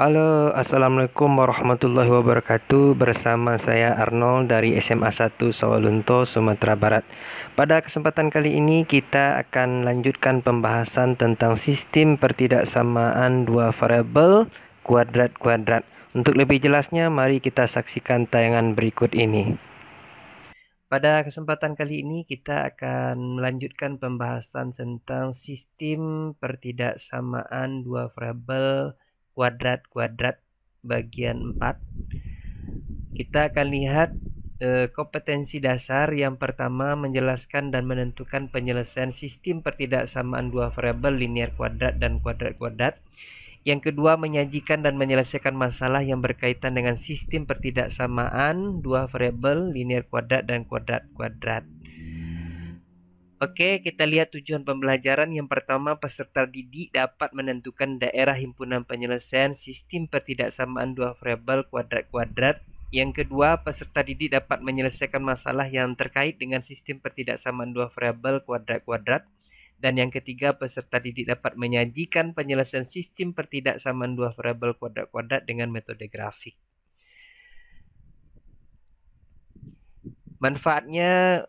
Halo, Assalamualaikum warahmatullahi wabarakatuh. Bersama saya Arnold dari SMA 1 Sawalunto, Sumatera Barat. Pada kesempatan kali ini kita akan lanjutkan pembahasan tentang sistem pertidaksamaan dua variabel kuadrat-kuadrat. Untuk lebih jelasnya, mari kita saksikan tayangan berikut ini. Pada kesempatan kali ini kita akan melanjutkan pembahasan tentang sistem pertidaksamaan dua variabel kuadrat-kuadrat bagian 4. Kita akan lihat kompetensi dasar. Yang pertama, menjelaskan dan menentukan penyelesaian sistem pertidaksamaan dua variabel linear kuadrat dan kuadrat-kuadrat. Yang kedua, menyajikan dan menyelesaikan masalah yang berkaitan dengan sistem pertidaksamaan dua variabel linear kuadrat dan kuadrat-kuadrat. Oke, kita lihat tujuan pembelajaran. Yang pertama, peserta didik dapat menentukan daerah himpunan penyelesaian sistem pertidaksamaan dua variabel kuadrat-kuadrat. Yang kedua, peserta didik dapat menyelesaikan masalah yang terkait dengan sistem pertidaksamaan dua variabel kuadrat-kuadrat. Dan yang ketiga, peserta didik dapat menyajikan penyelesaian sistem pertidaksamaan dua variabel kuadrat-kuadrat dengan metode grafik. Manfaatnya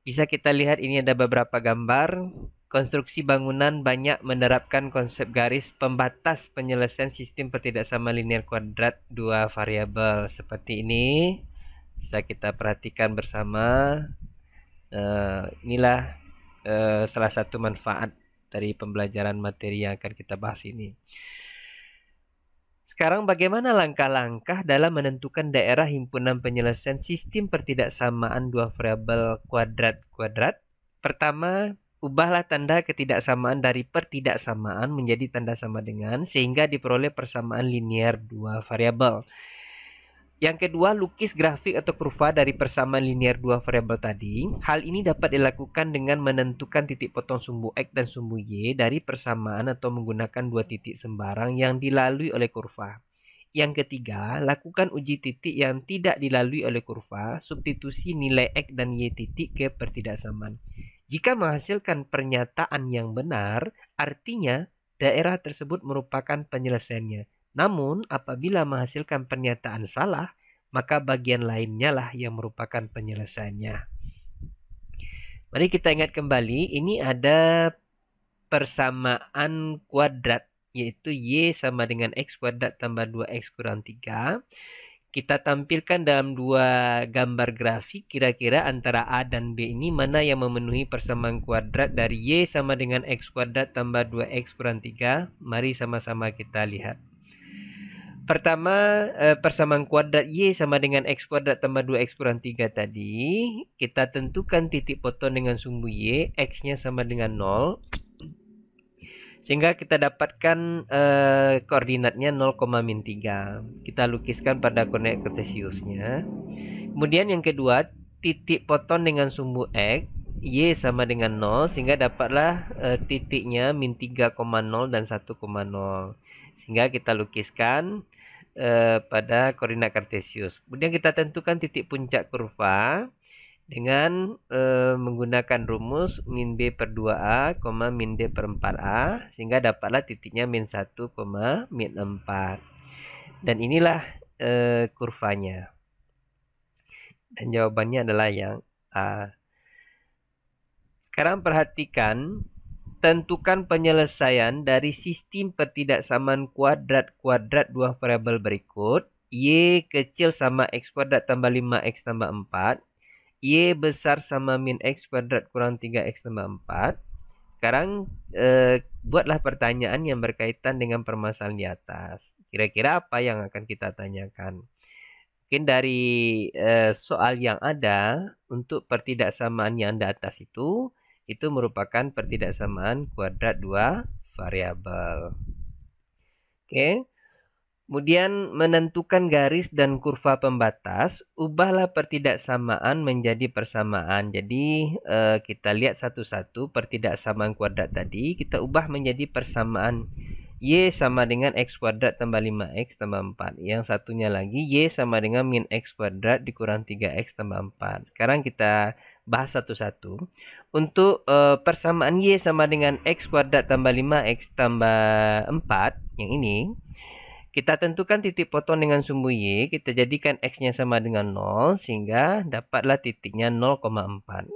bisa kita lihat, ini ada beberapa gambar. Konstruksi bangunan banyak menerapkan konsep garis pembatas penyelesaian sistem pertidaksamaan linear kuadrat dua variabel. Seperti ini bisa kita perhatikan bersama. Inilah salah satu manfaat dari pembelajaran materi yang akan kita bahas ini. Sekarang bagaimana langkah-langkah dalam menentukan daerah himpunan penyelesaian sistem pertidaksamaan dua variabel kuadrat-kuadrat? Pertama, ubahlah tanda ketidaksamaan dari pertidaksamaan menjadi tanda sama dengan sehingga diperoleh persamaan linear dua variabel. Yang kedua, lukis grafik atau kurva dari persamaan linear dua variabel tadi. Hal ini dapat dilakukan dengan menentukan titik potong sumbu X dan sumbu Y dari persamaan atau menggunakan dua titik sembarang yang dilalui oleh kurva. Yang ketiga, lakukan uji titik yang tidak dilalui oleh kurva, substitusi nilai X dan Y titik ke pertidaksamaan. Jika menghasilkan pernyataan yang benar, artinya daerah tersebut merupakan penyelesaiannya. Namun, apabila menghasilkan pernyataan salah, maka bagian lainnya lah yang merupakan penyelesaiannya. Mari kita ingat kembali, ini ada persamaan kuadrat, yaitu Y sama dengan X kuadrat tambah 2X kurang 3. Kita tampilkan dalam dua gambar grafik, kira-kira antara A dan B ini mana yang memenuhi persamaan kuadrat dari Y sama dengan X kuadrat tambah 2X kurang 3. Mari sama-sama kita lihat. Pertama, persamaan kuadrat Y sama dengan X kuadrat tambah 2X kurang 3 tadi. Kita tentukan titik potong dengan sumbu Y, X-nya sama dengan 0. Sehingga kita dapatkan koordinatnya 0,-3. Kita lukiskan pada koordinat kartesiusnya. Kemudian yang kedua, titik potong dengan sumbu X, Y sama dengan 0. Sehingga dapatlah titiknya -3,0 dan 1,0. Sehingga kita lukiskan pada koordinat kartesius. Kemudian kita tentukan titik puncak kurva dengan menggunakan rumus min B per 2A, min D per 4A, sehingga dapatlah titiknya -1, -4. Dan inilah kurvanya. Dan jawabannya adalah yang A. Sekarang perhatikan, tentukan penyelesaian dari sistem pertidaksamaan kuadrat-kuadrat dua variabel berikut. Y kecil sama X kuadrat tambah 5X tambah 4. Y besar sama min X kuadrat kurang 3X tambah 4. Sekarang buatlah pertanyaan yang berkaitan dengan permasalahan di atas. Kira-kira apa yang akan kita tanyakan? Mungkin dari soal yang ada, untuk pertidaksamaan yang di atas itu merupakan pertidaksamaan kuadrat dua variabel. Oke. Kemudian menentukan garis dan kurva pembatas, ubahlah pertidaksamaan menjadi persamaan. Jadi kita lihat satu-satu pertidaksamaan kuadrat tadi, kita ubah menjadi persamaan. Y sama dengan X kuadrat tambah 5X tambah 4. Yang satunya lagi, Y sama dengan min X kuadrat dikurang 3X tambah 4. Sekarang kita bahas satu-satu. Untuk persamaan Y sama dengan X kuadrat tambah 5X tambah 4, yang ini, Kita tentukan titik potong dengan sumbu Y, kita jadikan X-nya sama dengan 0, sehingga dapatlah titiknya 0,4.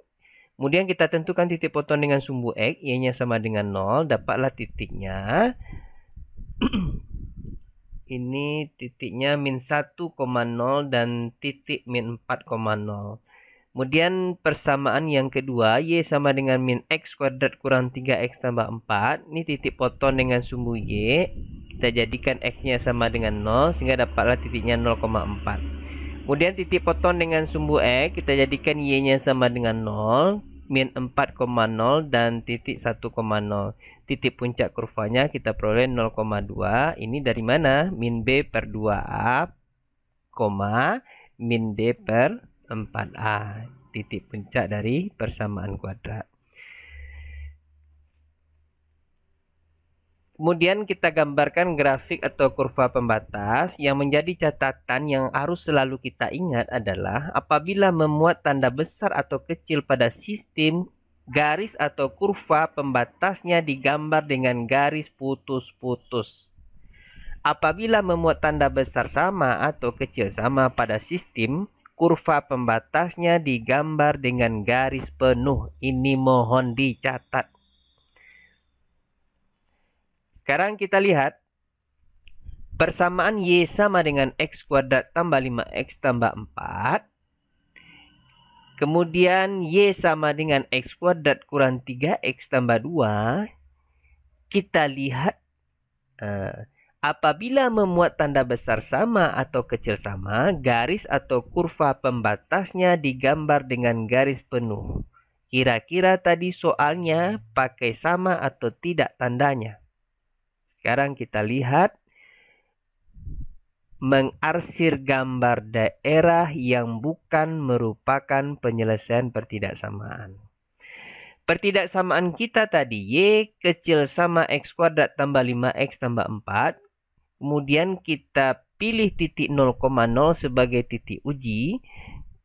Kemudian kita tentukan titik potong dengan sumbu X, Y-nya sama dengan 0, dapatlah titiknya. Ini titiknya min 1,0 dan titik min 4,0. Kemudian persamaan yang kedua, Y sama dengan min X kuadrat kurang 3X tambah 4. Ini titik potong dengan sumbu Y. Kita jadikan X-nya sama dengan 0, sehingga dapatlah titiknya 0,4. Kemudian titik potong dengan sumbu X, kita jadikan Y-nya sama dengan 0, min 4,0 dan titik 1,0. Titik puncak kurvanya kita peroleh 0,2. Ini dari mana? Min B per 2A, min D per 4A. Titik puncak dari persamaan kuadrat. Kemudian kita gambarkan grafik atau kurva pembatas. Yang menjadi catatan yang harus selalu kita ingat adalah apabila memuat tanda besar atau kecil pada sistem, garis atau kurva pembatasnya digambar dengan garis putus-putus. Apabila memuat tanda besar sama atau kecil sama pada sistem, kurva pembatasnya digambar dengan garis penuh. Ini mohon dicatat. Sekarang kita lihat persamaan Y sama dengan X kuadrat tambah 5X tambah 4. Kemudian Y sama dengan X kuadrat kurang 3X tambah 2. Kita lihat apabila memuat tanda besar sama atau kecil sama, garis atau kurva pembatasnya digambar dengan garis penuh. Kira-kira tadi soalnya pakai sama atau tidak tandanya? Sekarang kita lihat mengarsir gambar daerah yang bukan merupakan penyelesaian pertidaksamaan. Pertidaksamaan kita tadi Y kecil sama X kuadrat tambah 5X tambah 4. Kemudian kita pilih titik 0,0 sebagai titik uji.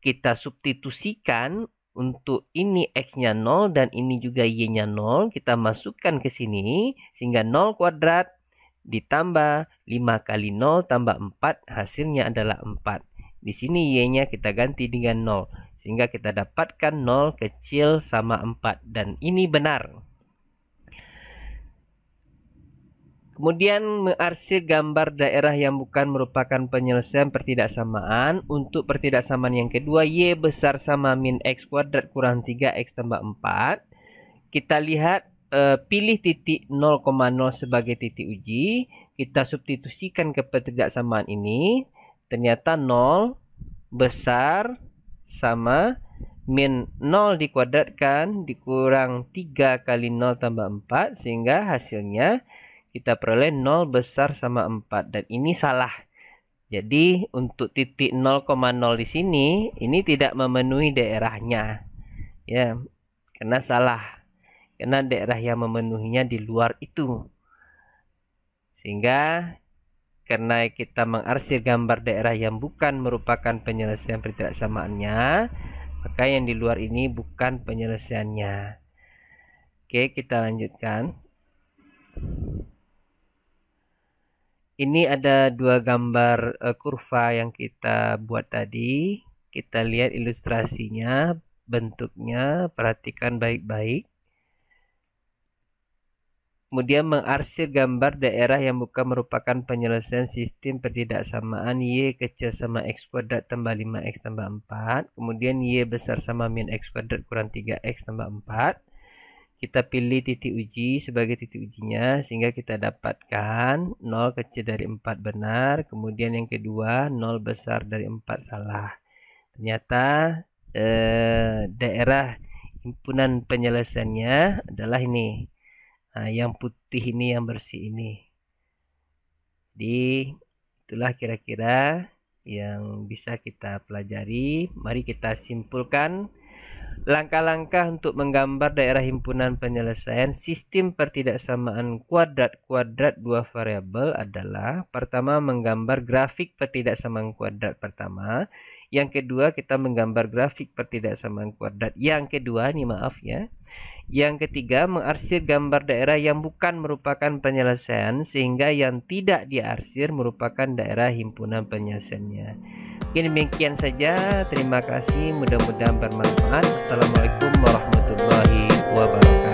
Kita substitusikan untuk ini X-nya 0 dan ini juga Y-nya 0. Kita masukkan ke sini sehingga 0 kuadrat ditambah 5 kali 0 tambah 4 hasilnya adalah 4. Di sini Y-nya kita ganti dengan 0 sehingga kita dapatkan 0 kecil sama 4 dan ini benar. Kemudian mengarsir gambar daerah yang bukan merupakan penyelesaian pertidaksamaan. Untuk pertidaksamaan yang kedua, Y besar sama min X kuadrat kurang 3X tambah 4. Kita lihat pilih titik 0,0 sebagai titik uji. Kita substitusikan ke pertidaksamaan ini. Ternyata 0 besar sama min 0 dikuadratkan dikurang 3 kali 0 tambah 4. Sehingga hasilnya kita peroleh 0 besar sama 4. Dan ini salah. Jadi untuk titik 0,0 di sini, ini tidak memenuhi daerahnya. Ya, karena salah. Karena daerah yang memenuhinya di luar itu. Sehingga karena kita mengarsir gambar daerah yang bukan merupakan penyelesaian pertidaksamaannya, maka yang di luar ini bukan penyelesaiannya. Oke, kita lanjutkan. Ini ada dua gambar kurva yang kita buat tadi. Kita lihat ilustrasinya, bentuknya, perhatikan baik-baik. Kemudian mengarsir gambar daerah yang bukan merupakan penyelesaian sistem pertidaksamaan Y kecil sama X kuadrat tambah 5X tambah 4. Kemudian Y besar sama min X kuadrat kurang 3X tambah 4. Kita pilih titik uji sebagai titik ujinya sehingga kita dapatkan 0 kecil dari 4 benar. Kemudian yang kedua 0 besar dari 4 salah. Ternyata daerah himpunan penyelesaiannya adalah ini. Nah, yang putih ini, yang bersih ini. Jadi itulah kira-kira yang bisa kita pelajari. Mari kita simpulkan. Langkah-langkah untuk menggambar daerah himpunan penyelesaian sistem pertidaksamaan kuadrat-kuadrat dua variabel adalah pertama menggambar grafik pertidaksamaan kuadrat pertama. Yang kedua, kita menggambar grafik pertidaksamaan kuadrat. Yang kedua, nih maaf ya. Yang ketiga, mengarsir gambar daerah yang bukan merupakan penyelesaian, sehingga yang tidak diarsir merupakan daerah himpunan penyelesaiannya. Mungkin demikian saja. Terima kasih. Mudah-mudahan bermanfaat. Assalamualaikum warahmatullahi wabarakatuh.